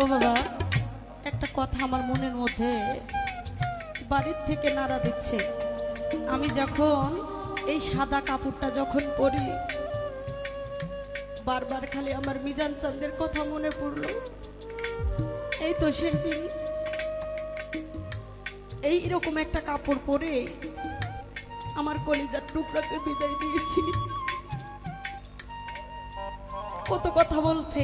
ও বাবা, একটা কথা আমার মনের মধ্যে বাড়ির থেকে নাড়া দিচ্ছে। আমি যখন এই সাদা কাপড়টা যখন পরি, বারবার খালি আমার মিজান চাঁদের কথা মনে পড়লো। এই তো সেই দিন এইরকম একটা কাপড় পরে আমার কলিজার টুকরাকে বিদায় দিয়েছি। কত কথা বলছে,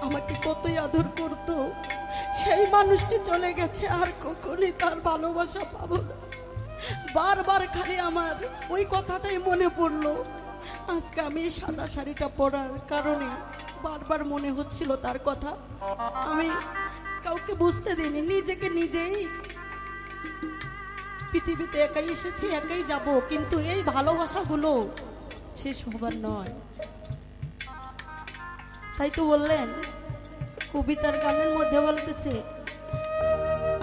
আমাকে কতই আদর করত, সেই মানুষটি চলে গেছে, আর কখনই তার ভালোবাসা পাবো না। বারবার খালি আমার ওই কথাটাই মনে পড়লো। আজকে আমি সাদা শাড়িটা পরার কারণে বারবার মনে হচ্ছিল তার কথা। আমি কাউকে বুঝতে দিইনি, নিজেকে নিজেই পৃথিবীতে একাই এসেছি, একাই যাব, কিন্তু এই ভালোবাসাগুলো শেষ হবার নয়। তাই তো বললেন, কবিতার গানের মধ্যে বলতেছে,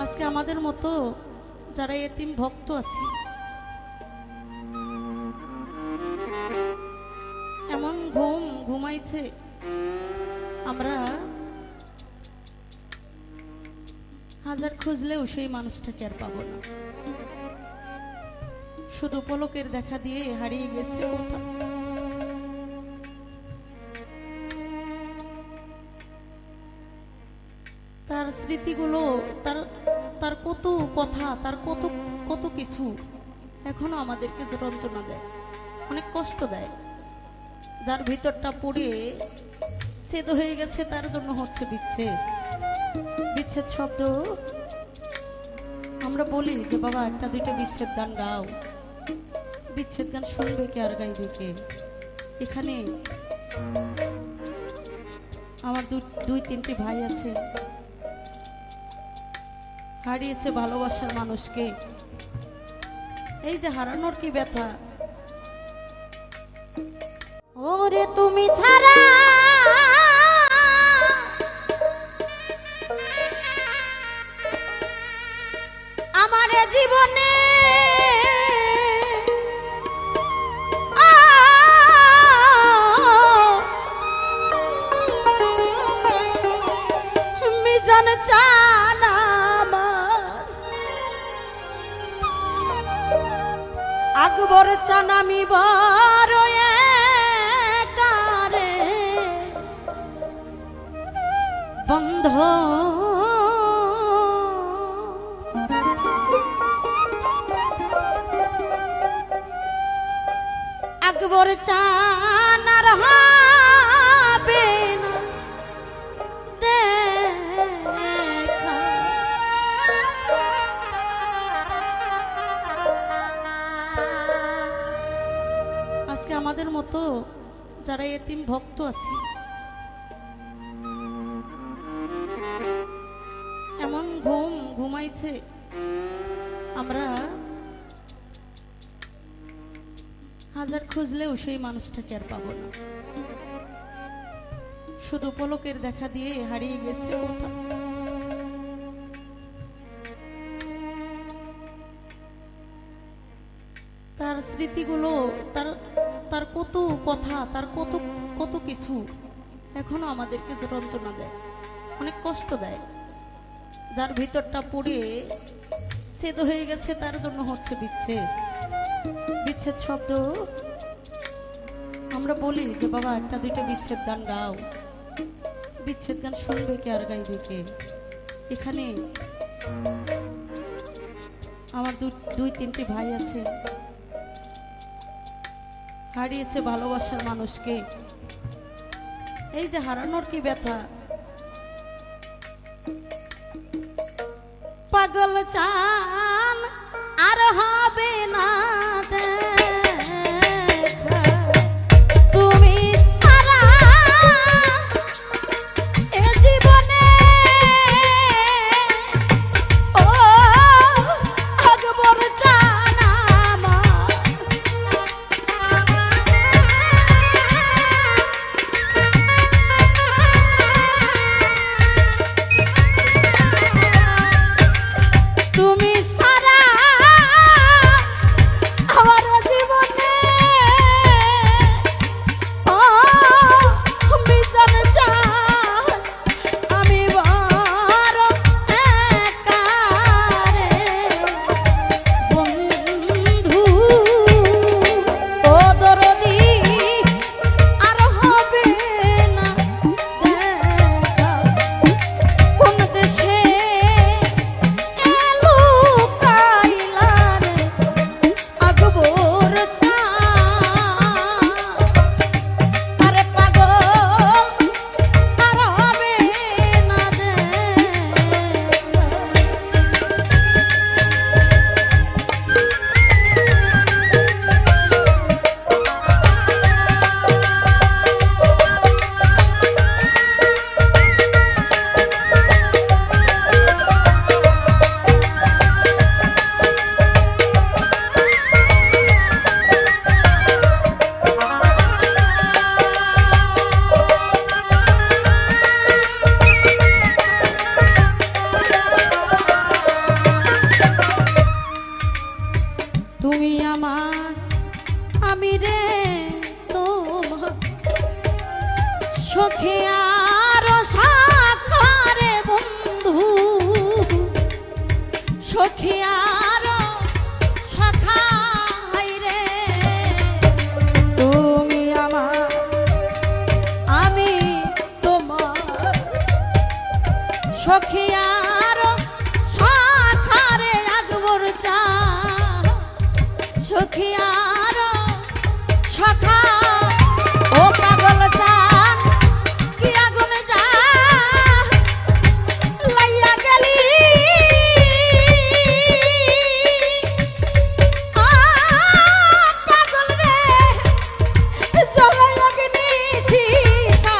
আজকে আমাদের মতো যারা এতিম ভক্ত আছি, এমন ঘুম ঘুমাইছে, আমরা হাজার খুঁজলেও সেই মানুষটাকে আর পাবো না। শুধু পলকের দেখা দিয়ে হারিয়ে গেছে কোথাও। তার স্মৃতিগুলো, তার কত কথা, তার কত কত কিছু এখনো আমাদেরকে যন্ত্রণা দেয়, অনেক কষ্ট দেয়। যার ভিতরটা পুড়ে ছেদ হয়ে গেছে, তার জন্য হচ্ছে বিচ্ছেদ। বিচ্ছেদ শব্দ আমরা বলি যে বাবা একটা দুইটা বিচ্ছেদ গান গাও, বিচ্ছেদ গান শুনবে কে আর গাইবে কে? এখানে আমার দুই তিনটি ভাই আছে, হারিয়েছে ভালোবাসার মানুষকে। এই যে হারানোর কি ব্যথা, ওরে তুমি ছাড়া আমার জীবনে মিজান চান আমার, আকবর চান আমি বড় একারে বন্ধ। আকবর চান আর হবে না দেখা, আজকে আমাদের মতো যারা এতিম ভক্ত আছি, এমন ঘুম ঘুমাইছে, আমরা হাজার খুঁজলেও সেই মানুষটাকে আর পাবো না। শুধু পলকের দেখা দিয়ে হারিয়ে গেছে কোথাও। তার স্মৃতিগুলো, তার কত কথা, তার কত কত কিছু এখনো আমাদেরকে যন্ত্রণা দেয়, অনেক কষ্ট দেয়। যার ভিতরটা পুড়ে ছেদ হয়ে গেছে, তার জন্য হচ্ছে বিচ্ছেদ। বিচ্ছেদ শব্দ আমরা বলি যে বাবা একটা দুইটা বিচ্ছেদ গান গাও, বিচ্ছেদ গান শুনবে কে আর গাইবে কে? এখানে আমার দুই তিনটি ভাই আছে, হারিয়েছে ভালোবাসার মানুষকে। এই যে হারানোর কি ব্যথা, পাগল চান আর হবে না দেখা, তুমি ছাড়া এ জীবনে ও আকবর চান আমার, তুমি ছাড়া সখিয়ার সখারে আকবর চা সখিয়ার সখা ও পাগল চা কি আগুন যা লাইয়া গেলি পাগল রে জ্বলাই অগ্নি শিশা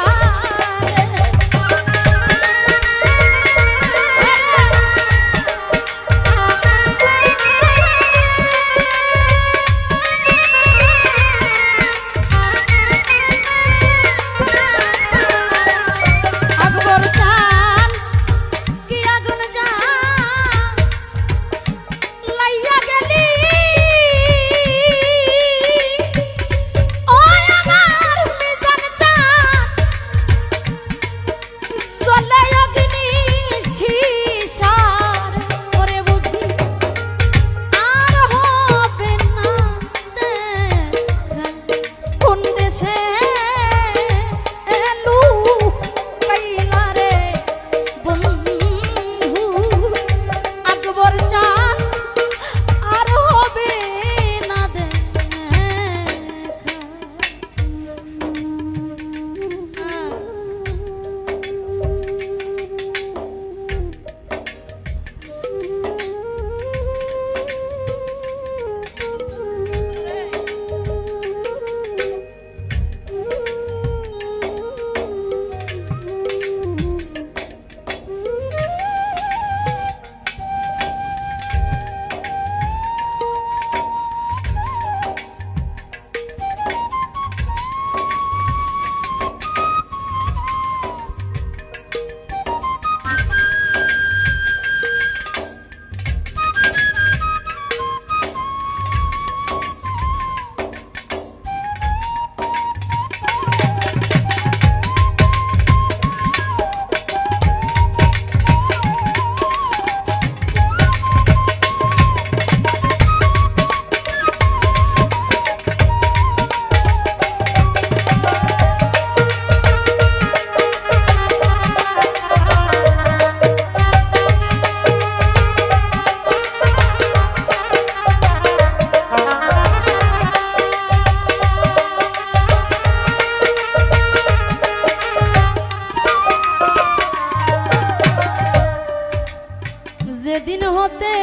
যেদিন হতে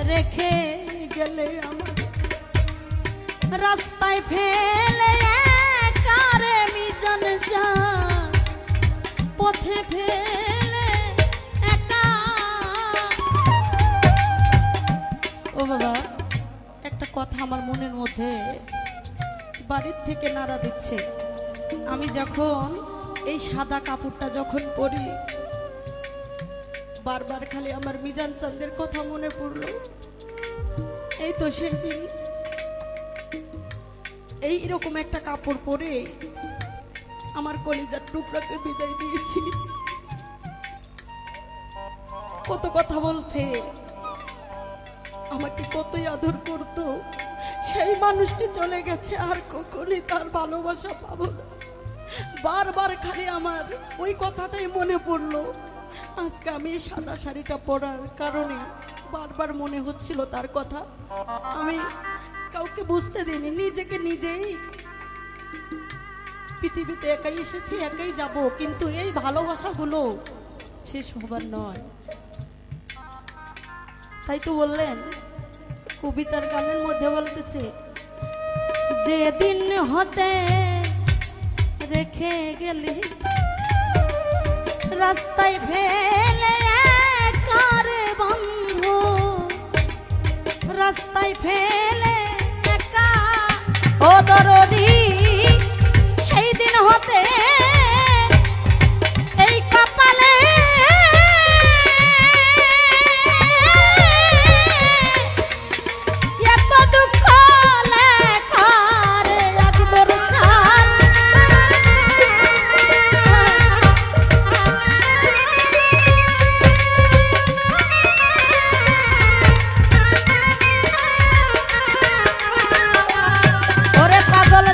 রেখে গেলে আমার রাস্তায় ফেলে কারে মিজান যা পথে ফেলে একা ও বাবা একটা কথা আমার মনের মধ্যে বাড়ির থেকে নাড়া দিচ্ছে আমি যখন এই সাদা কাপড়টা যখন পরি বারবার খালি আমার মিজান চাঁদের কথা মনে পড়লো এই তো সেই দিন এইরকম একটা কাপড় পরে আমার কলিজার টুকরাকে বিদায় দিয়েছি কত কথা বলছে আমাকে কতই আদর করত সেই মানুষটি চলে গেছে আর কখনই তার ভালোবাসা পাবো না বারবার খালি আমার ওই কথাটাই মনে পড়লো আজকে আমি সাদা শাড়িটা পরার কারণে বারবার মনে হচ্ছিল তার কথা আমি কাউকে বুঝতে দিইনি নিজেকে নিজেই পৃথিবীতে একাই এসেছি একাই যাব কিন্তু এই ভালোবাসাগুলো শেষ হবার নয় তাই তো বললেন কবিতার গানের মধ্যে বলতেছে যেদিন হতে রেখে গেলি রাস্তায় ফেলে কারে বন্ধু রাস্তায় ফেলে একা ও দরদি সেই দিন হতে এই কপালে এত দুঃখ লেখা রে আকবর চাঁদ ওরে পাগল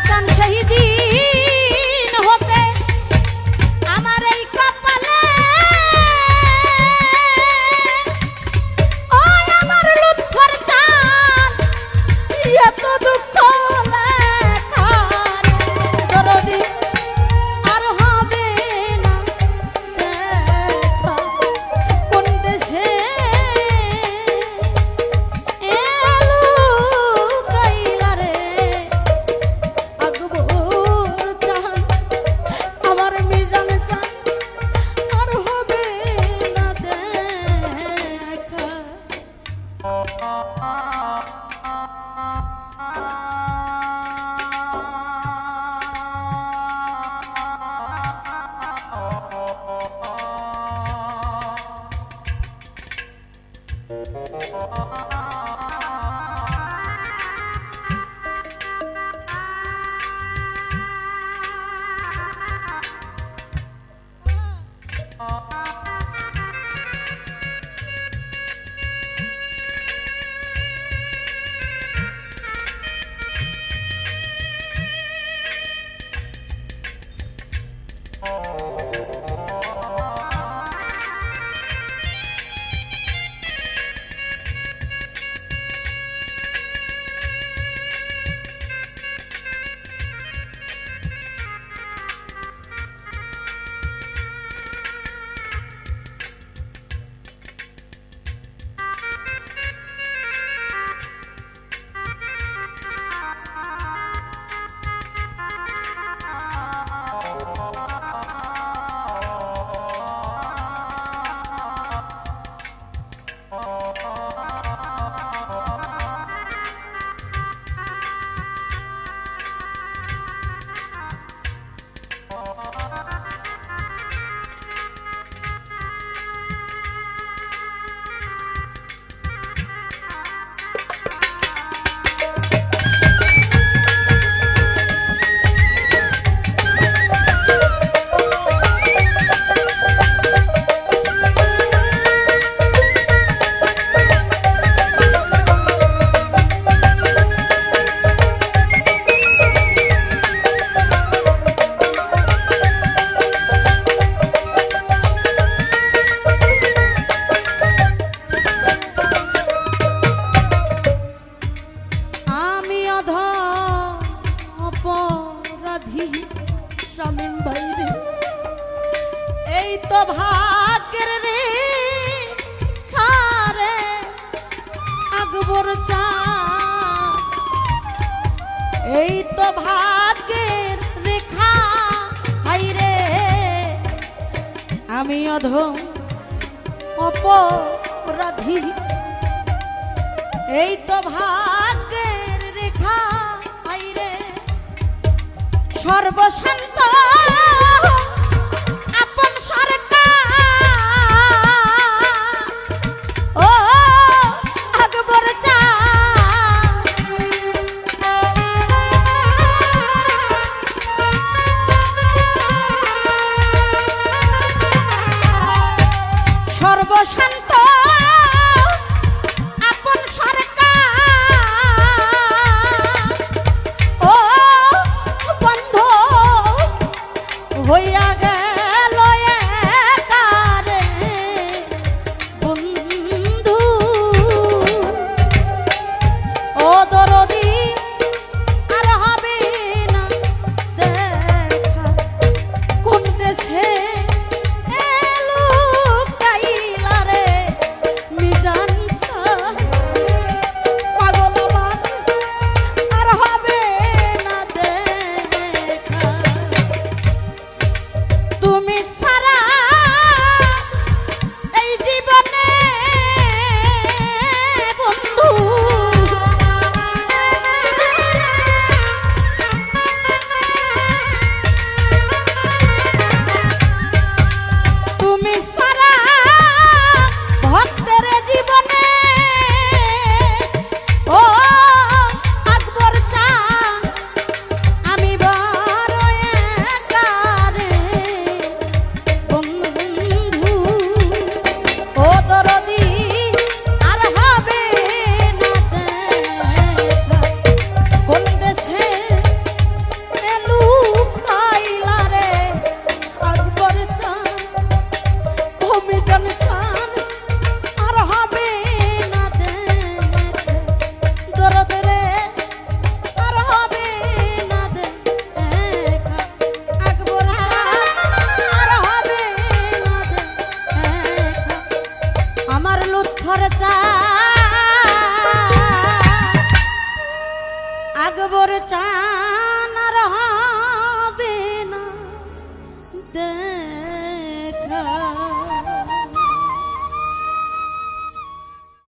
এই তো ভাগ্যের রে খারে আকবর চাঁদ, এই তো ভাগ্যের রেখা। হাইরে আমি অধম অপরাধী, এই তো ভাগ্যের রেখা। হাইরে সর্বশান্ত আপন সরকার, ও আকবর চাঁদ। সর্বশান্ত আপন সরকার, ও বন্ধ হইয়া গেল একারে বন্ধু। ও দরদি আর হবে না দেখা, কোন দেশে এলো কাইলা রে মিজান সাহেব। পাগল আমার আর হবে না দেখা, তুমি সারা এই জীবনে বন্ধু। তুমি সারা ভক্তের জীবনে, ও আকবর চাঁদ। আমি বড় একারে বন্ধু, ও দরদি আর হবে না দেখা, কোন দেশে এলু কাইলা রে আকবর চাঁদ। ও মিজান চাঁদ আর হবে না দেখা, দরদ রে আর হবে না দেখা, আকবর চাঁদ আর হবে না দেখা। আমার লুৎফর চাঁদ আকবর চাঁদ।